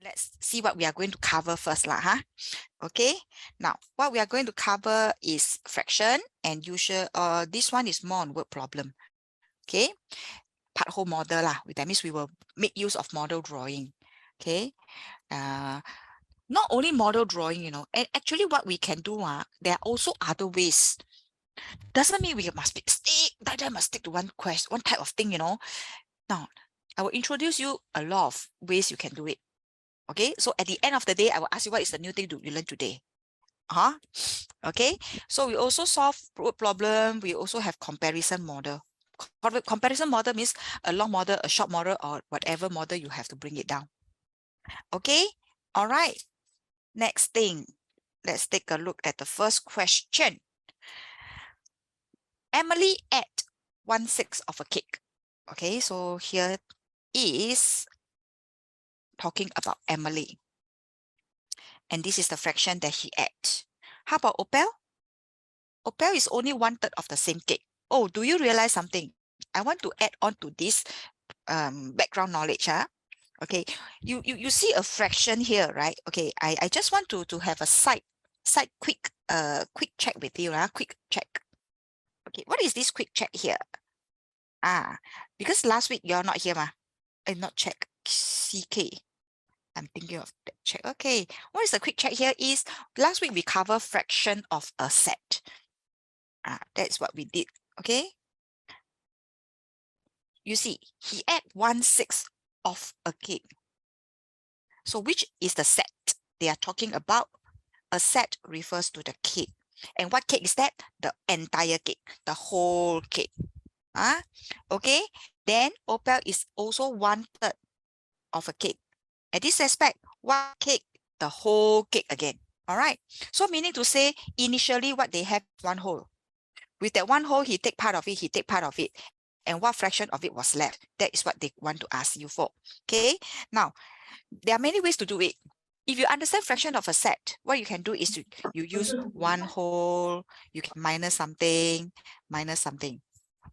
let's see what we are going to cover first lah, huh? Okay, now what we are going to cover is fraction and usual, this one is more on word problem. Okay, part whole model lah, that means we will make use of model drawing. Okay, not only model drawing, you know, and actually what we can do, there are also other ways. Doesn't mean we must stick to one type of thing, you know. Now, I will introduce you a lot of ways you can do it. Okay, so at the end of the day, I will ask you what is the new thing you learned today. Okay, so we also solve word problem. We also have comparison model. Comparison model means a long model, a short model, or whatever model you have to bring it down. Okay, all right. Next thing, let's take a look at the first question. Emily ate 1/6 of a cake. Okay, so here is talking about Emily. And this is the fraction that he ate. How about Opel? Opel is only 1/3 of the same cake. Oh, do you realize something? I want to add on to this background knowledge. Okay, you see a fraction here, right? Okay, I just want to have a side quick check with you, quick check. Okay, what is this quick check here? Because last week you're not here, not check, CK. I'm thinking of that check. Okay, what is the quick check here is, last week we covered fraction of a set. That's what we did, okay? You see, he ate 1/6 of a cake. So which is the set they are talking about? A set refers to the cake. And what cake is that? The entire cake, the whole cake. Okay, then Opel is also 1/3 of a cake. At this aspect, what cake? The whole cake again. All right. So meaning to say, initially what they have one whole. With that one whole, he take part of it, he take part of it. And what fraction of it was left? That is what they want to ask you for. Okay. Now, there are many ways to do it. If you understand fraction of a set, what you can do is you use one whole, you can minus something.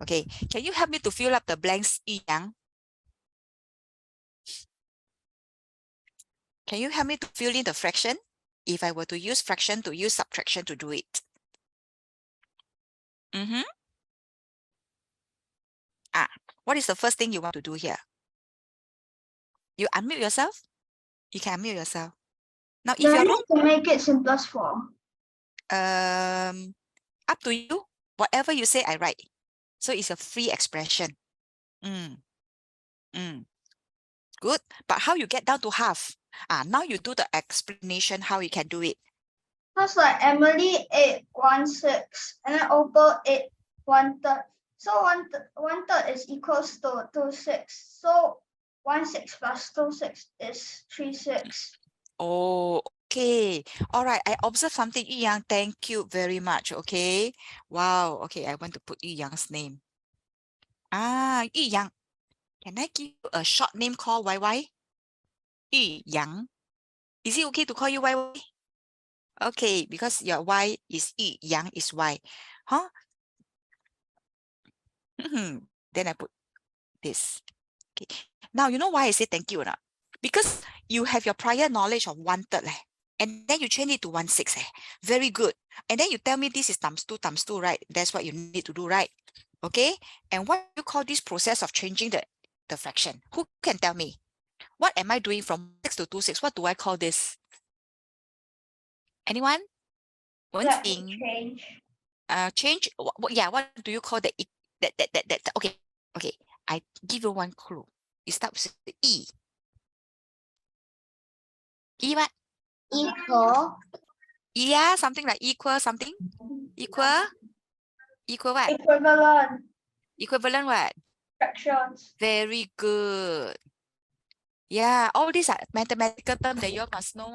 Okay. Can you help me to fill up the blanks, Yi Yang? Can you help me to fill in the fraction? If I were to use fraction to use subtraction to do it. What is the first thing you want to do here? You unmute yourself? You can unmute yourself. Now, if you're wrong, to make it simplest form. up to you. Whatever you say, I write. So it's a free expression. Good. But how you get down to half? Now you do the explanation how you can do it. Because like Emily ate 1/6 and then Opal ate 1/3. So 1/3 is equals to 2/6. So 1/6 plus 2/6 is 3/6. Oh, okay. All right. I observed something, Yi Yang. Thank you very much. Okay. Wow. Okay. I want to put Yi Yang's name. Yi Yang. Can I give you a short name called YY? Yi Yang. Is it okay to call you YY? Okay, because your Y is Yi, Yang is Y. Then I put this. Okay. Now, you know why I say thank you or not? Because you have your prior knowledge of 1/3, and then you change it to 1/6. Very good. And then you tell me this is times 2, right? That's what you need to do, right? Okay. And what do you call this process of changing the fraction? Who can tell me? What am I doing from 6 to 2/6? What do I call this? Anyone? Change. Change. Yeah. What do you call that? Okay. Okay. I give you one clue. It starts with E. E what? Equal. Yeah, something like equal something. Equal what? Equivalent. Equivalent what? Fractions. Very good. Yeah, all these are mathematical terms that you all must know.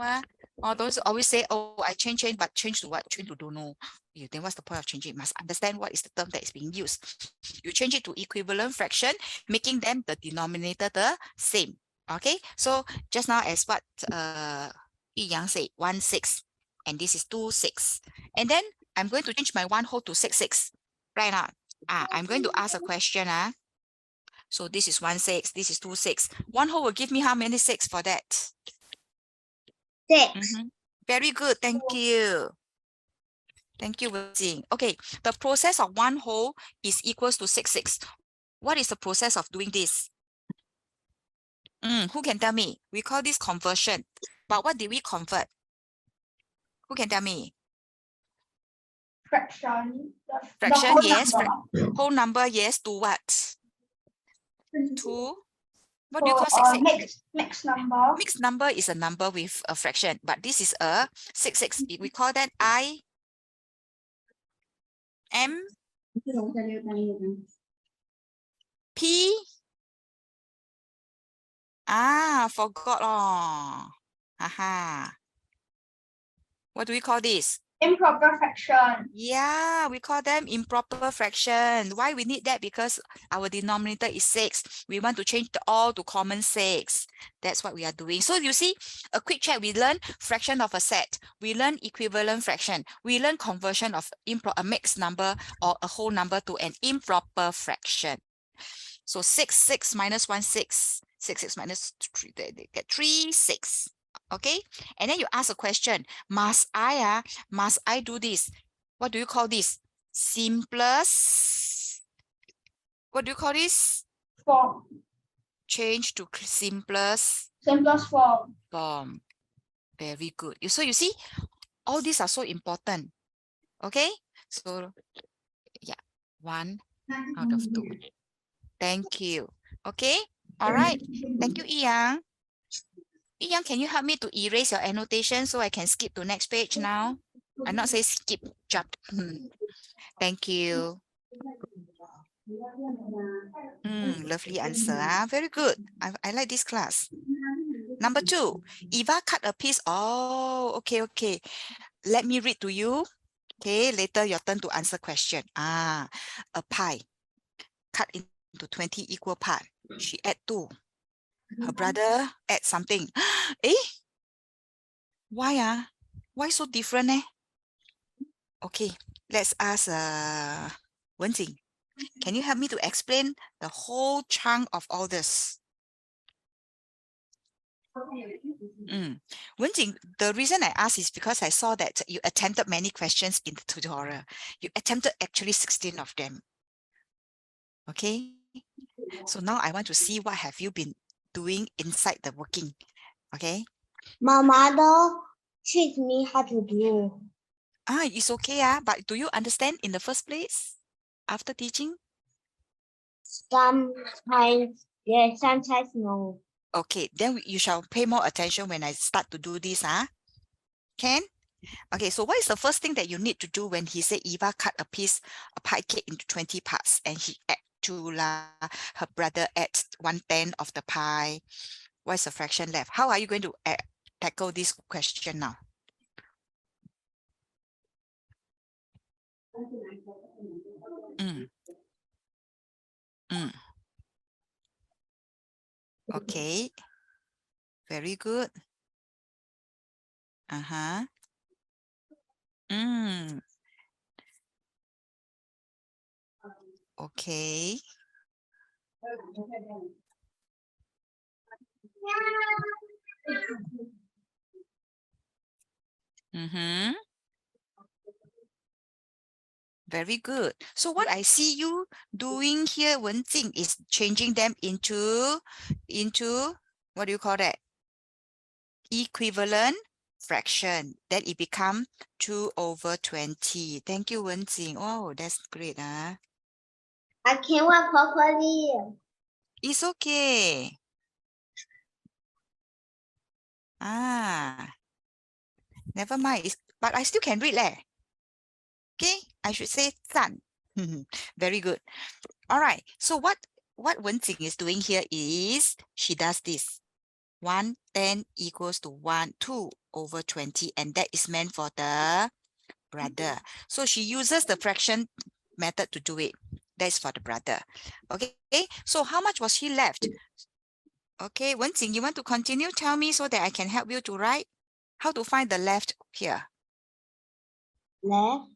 Or don't always say, oh, I change, but change to what? Change to don't know. Then what's the point of changing? You must understand what is the term that is being used. You change it to equivalent fraction, making them the denominator the same. Okay, so just now as what Yi Yang said, 1/6, and this is 2/6. And then I'm going to change my 1 whole to 6/6. Right now, I'm going to ask a question. So this is 1/6, this is 2/6. 1 whole will give me how many 6 for that? 6. Very good. Thank you. Thank you, Wenjing. Okay, the process of 1 whole is equals to 6. What is the process of doing this? Who can tell me? We call this conversion. But what did we convert? Who can tell me? Fraction. The Fraction, whole yes. number. Whole number, yes. To what? To, what do you For call 6? mixed number. Mixed number is a number with a fraction, but this is a 6. We call that I, M, P. Forgot. Oh. Aha. What do we call this? Improper fraction. Yeah, we call them improper fraction. Why we need that? Because our denominator is 6. We want to change the all to common 6. That's what we are doing. So you see, a quick check, we learn fraction of a set. We learn equivalent fraction. We learn conversion of a mixed number or a whole number to an improper fraction. So 6 minus 1, 6. 6 minus 3, they get 3, 6. Okay, and then you ask a question, must I do this? What do you call this? Simplest. What do you call this? Form. Change to simplest form. Very good. So you see, all these are so important. Okay, so yeah, 1 out of 2. Thank you. Okay, all right. Thank you, Yang. Yang, can you help me to erase your annotation so I can skip to next page now? I'm not saying skip, jump. Thank you. Lovely answer. Very good. I like this class. Number 2, Eva cut a piece. Oh, okay. Let me read to you. Okay, later your turn to answer question. A pie cut into 20 equal parts. She add 2. Her brother add something. Why Why so different Okay, let's ask Wenjing. Can you help me to explain the whole chunk of all this? Wenjing, the reason I ask is because I saw that you attempted many questions in the tutorial. You attempted actually 16 of them. Okay, so now I want to see what have you been doing inside the working. Okay. My mother teach me how to do. It's okay, but do you understand in the first place after teaching? Sometimes yes, sometimes no. Okay, then you shall pay more attention when I start to do this. Can? Okay, so what is the first thing that you need to do when he said Eva cut a pie cake into 20 parts and he add 2 her brother adds 1/10 of the pie. What is the fraction left? How are you going to tackle this question now? Okay, very good. Okay. Very good. So what I see you doing here, Wenjing, is changing them into what do you call that? Equivalent fraction. Then it become 2/20. Thank you, Wenjing. Oh, that's great. I can't work properly. It's okay. Never mind. But I still can read Okay, I should say 赞. Very good. All right. So what Wenjing is doing here is she does this. 1/10 equals to 2/20, and that is meant for the brother. So she uses the fraction method to do it. That's for the brother. Okay. So how much was he left? Okay, Wenjing, you want to continue? Tell me so that I can help you to write. How to find the left here? Left.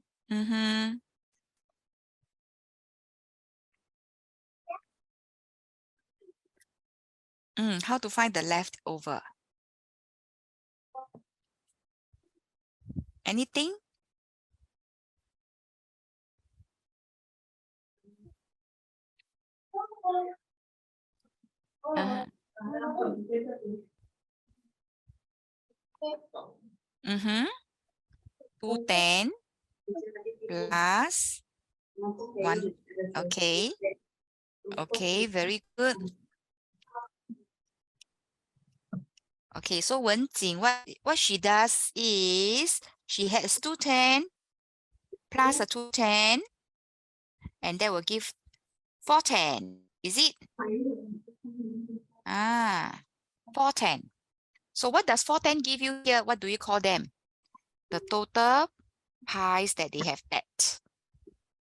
How to find the leftover? Anything? Mm-hmm. 210 plus 1. Okay. Okay, very good. Okay, so Wen Jing, what she does is she has 210 plus a 210, and that will give 410. Is it? 410. So what does 410 give you here? What do you call them? The total pies that they have at.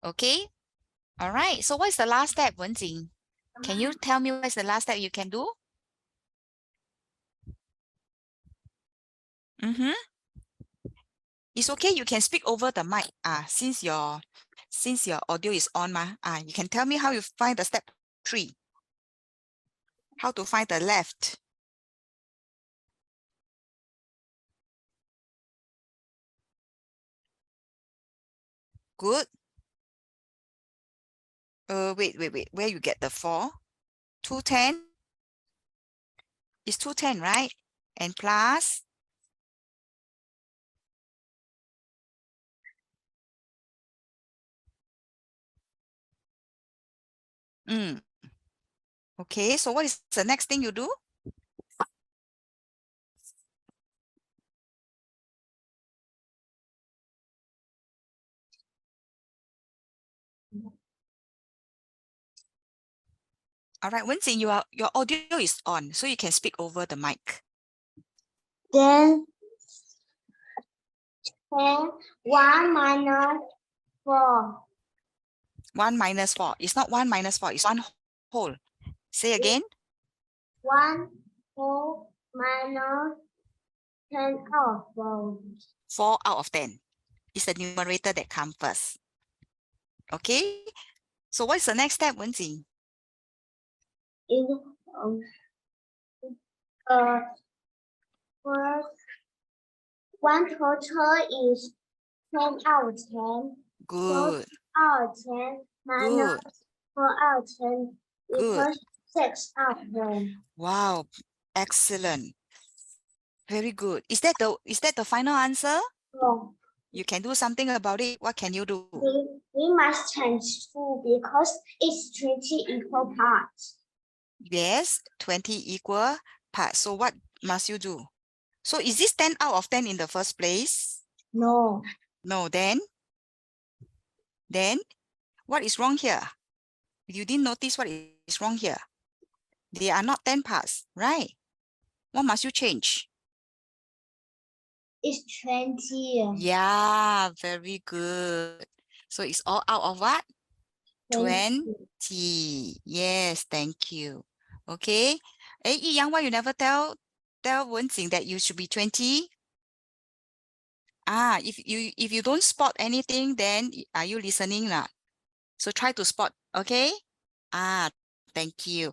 Okay. All right. So what's the last step, Wen Jing? Can you tell me what's the last step you can do? Mm-hmm. It's okay. You can speak over the mic. Since your audio is on, you can tell me how you find the step 3. How to find the left. Good. Wait. Where you get the 4? 210 is 210, right? And plus. Okay, so what is the next thing you do? All right, Wenjing, your audio is on, so you can speak over the mic. Then 1 minus 4. 1 minus 4. It's not 1 minus 4. It's 1 whole. Say again. 1 whole minus 10 out of 4. 4 out of 10. It's the numerator that comes first. Okay. So what's the next step, Wenjing? First, 1 total is 10 out of 10. Good. 4 out of 10 minus Good. 4 out of 10 Good. equals 6 out of 10. Wow. Excellent. Very good. Is that the final answer? No. You can do something about it. What can you do? We must change 2 because it's 20 equal parts. Yes, 20 equal parts. So what must you do? So is this 10 out of 10 in the first place? No. No, then what is wrong here? You didn't notice what is wrong here. They are not 10 parts, right? What must you change? It's 20. Yeah, very good. So it's all out of what? 20. Yes, thank you. Okay. Hey, Yi-Yang, why you never tell Wen-Jing that you should be 20? If you don't spot anything, then are you listening now? So try to spot, okay? Thank you.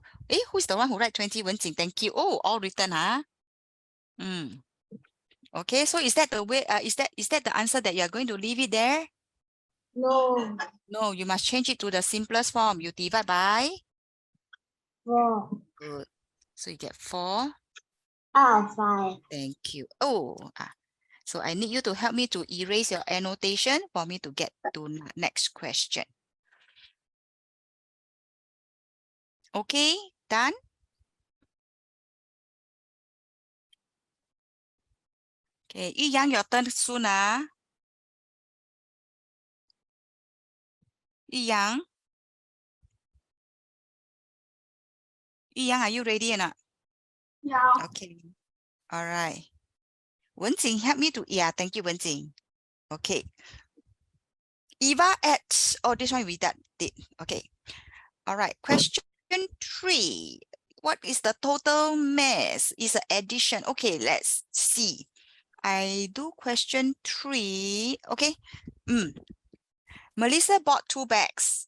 Who's the one who write 20, Wen-Jing? Thank you. Oh, all written, huh? Okay, so is that the way, is that the answer that you're going to leave it there? No. No, you must change it to the simplest form. You divide by 4. Good. So you get 4 out of 5. Thank you. So I need you to help me to erase your annotation for me to get to next question. Okay, done? Okay, Yi-Yang, your turn soon, Yi-Yang? Yi-Yang, are you ready or not? Yeah. Okay. All right. Wen-Jing, help me to, thank you, Wen-Jing. Okay. Eva at, this one we did. Okay. All right. Question 3. What is the total mass? Is an addition. Okay, let's see. I do question 3. Okay. Melissa bought 2 bags.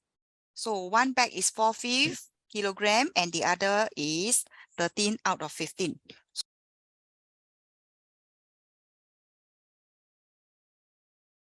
So one bag is 4/5 kilogram and the other is 13 out of 15.